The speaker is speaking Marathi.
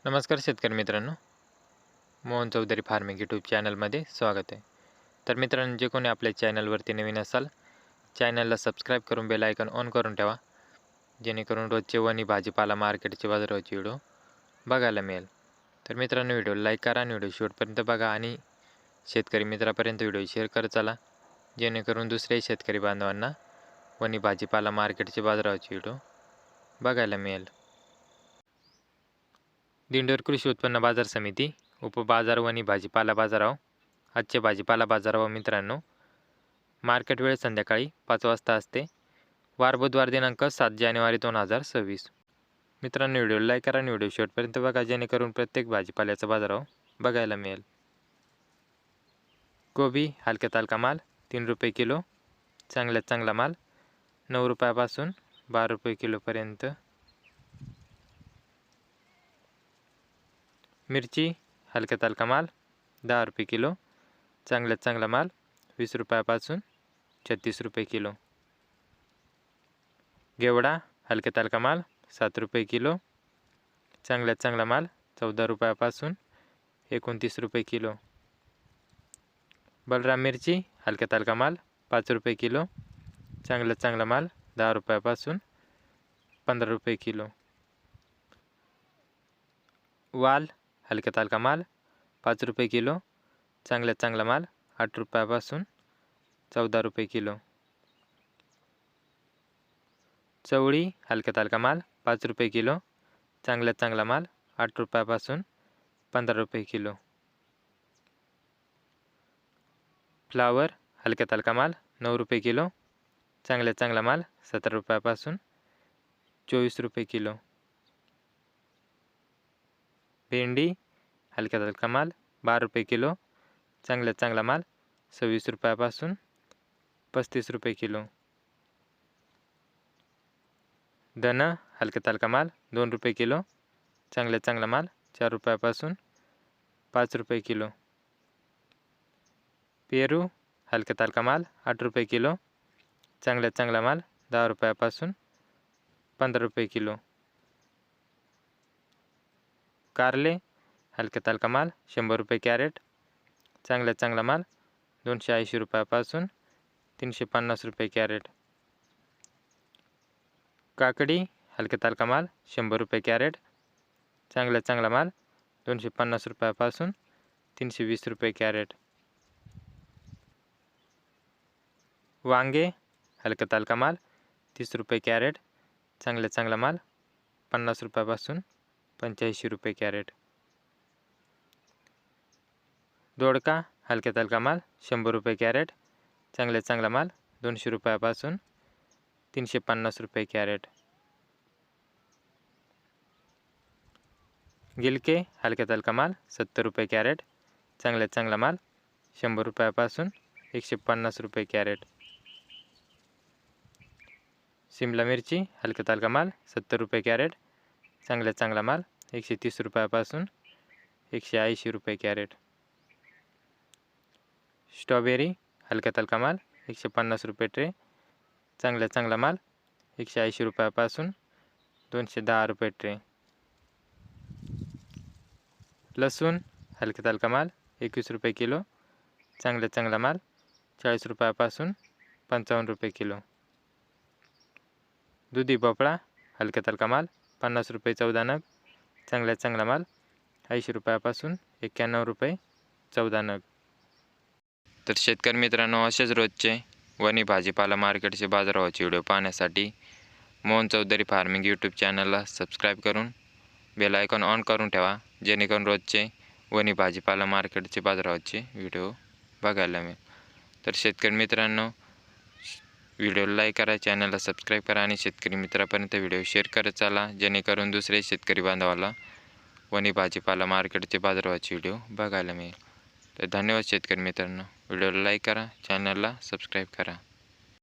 नमस्कार शेतकरी मित्रांनो, मोहन चौधरी फार्मिंग यूट्यूब चॅनलमध्ये स्वागत आहे. तर मित्रांनो, जे कोणी आपल्या चॅनलवरती नवीन असाल, चॅनलला सबस्क्राईब करून बेल आयकॉन ऑन करून ठेवा, जेणेकरून रोजचे वणी भाजीपाला मार्केटचे बाजाराचे व्हिडिओ बघायला मिळेल. तर मित्रांनो, व्हिडिओला लाईक करा आणि व्हिडिओ शेवटपर्यंत बघा आणि शेतकरी मित्रापर्यंत व्हिडिओ शेअर करत चला, जेणेकरून दुसऱ्याही शेतकरी बांधवांना वणी भाजीपाला मार्केटचे बाजाराचे व्हिडिओ बघायला मिळेल. दिंडोर कृषी उत्पन्न बाजार समिती उपबाजार वणी भाजीपाला बाजाराव आजचे भाजीपाला बाजाराव मित्रांनो, मार्केट वेळ संध्याकाळी 5 वाजता असते. वार बुधवार दिनांक 7 जानेवारी 2026. मित्रांनो, व्हिडिओला लाईक करा आणि व्हिडिओ शेवटपर्यंत बघा, जेणेकरून प्रत्येक भाजीपाल्याचा बाजाराव बघायला मिळेल. कोबी हलक्यात हलका माल 3 रुपये किलो, चांगल्यात चांगला माल 9 रुपयापासून 12 रुपये किलोपर्यंत. मिरची हलक्यात हलका माल 10 रुपये किलो, चांगल्यात चांगला माल 20 रुपयापासून 36 रुपये किलो. घेवडा हलक्यात हलका माल 7 रुपये किलो, चांगल्यात चांगला माल 14 रुपयापासून 29 रुपये किलो. बलराम मिरची हलक्यात हलका माल 5 रुपये किलो, चांगल्यात चांगला माल 10 रुपयापासून 15 रुपये किलो. वाल हलक्यात हलका माल 5 रुपये किलो, चांगल्यात चांगला माल 8 रुपयापासून 14 रुपये किलो. चवळी हलक्यात हलका माल 5 रुपये किलो, चांगल्यात चांगला माल 8 रुपयापासून 15 रुपये किलो. फ्लावर हलक्यात हलका माल 9 रुपये किलो, चांगल्यात चांगला माल 17 रुपयापासून 24 रुपये किलो. भेंडी हलक्यात हलका माल 12 रुपये किलो, चांगल्यात चांगला माल 26 रुपयापासून 35 रुपये किलो. धना हलक्यात हलका माल 2 रुपये किलो, चांगल्यात चांगला माल 4 रुपयापासून 5 रुपये किलो. पेरू हलक्यात हलका माल 8 रुपये किलो, चांगल्यात चांगला माल 10 रुपयापासून 15 रुपये किलो. कारले हलक्यात हलका माल 100 रुपये कॅरेट, चांगल्यात चांगला माल 280 रुपयापासून 350 रुपये कॅरेट. काकडी हलक्यात हलका माल 100 रुपये कॅरेट, चांगल्यात चांगला माल 250 रुपयापासून 320 रुपये कॅरेट. वांगे हलक्यात हलका माल 30 रुपये कॅरेट, चांगल्यात चांगला माल 50 रुपयापासून 85 रुपये कॅरेट. दोडका हलक्यात हलका माल 100 रुपये कॅरेट, चांगल्यात चांगला माल 200 रुपयापासून 350 रुपये कॅरेट. गिलके हलक्यात हलका माल 70 रुपये कॅरेट, चांगल्यात चांगला माल 100 रुपयापासून 150 रुपये कॅरेट. शिमला मिरची हलक्यात हलका माल 70 रुपये कॅरेट, चांगल्यात चांगला माल 130 रुपयापासून 180 रुपये कॅरेट. स्ट्रॉबेरी हलक्यात हलका माल 150 रुपये ट्रे, चांगल्यात चांगला माल 180 रुपयापासून 210 रुपये ट्रे. लसूण हलक्यात हलका माल 21 रुपये किलो, चांगल्यात चांगला माल 40 रुपयापासून 55 रुपये किलो. दुधी भोपळा हलक्यात हलका माल 50 रुपये 14 नग, चांगल्यात चांगला माल 80 रुपयापासून 91 रुपये 14 नग. तर शेतकरी मित्रांनो, असेच रोजचे वणी भाजीपाला मार्केटचे बाजाराचे व्हिडिओ पाहण्यासाठी मोहन चौधरी फार्मिंग यूट्यूब चॅनलला सबस्क्राईब करून बेल आयकॉन ऑन करून ठेवा, जेणेकरून रोजचे वणी भाजीपाला मार्केटचे बाजाराचे व्हिडिओ बघायला मिळेल. तर शेतकरी मित्रांनो, व्हिडिओला लाईक करा, चॅनलला सबस्क्राईब करा आणि शेतकरी मित्रापर्यंत व्हिडिओ शेअर करत चला, जेणेकरून दुसरे शेतकरी बांधवाला वणी भाजीपाला मार्केटचे बाजाराचे व्हिडिओ बघायला मिळेल. तर धन्यवाद शेतकरी मित्रांनो. व्हिडिओला लाईक करा, चॅनलला सबस्क्राईब करा.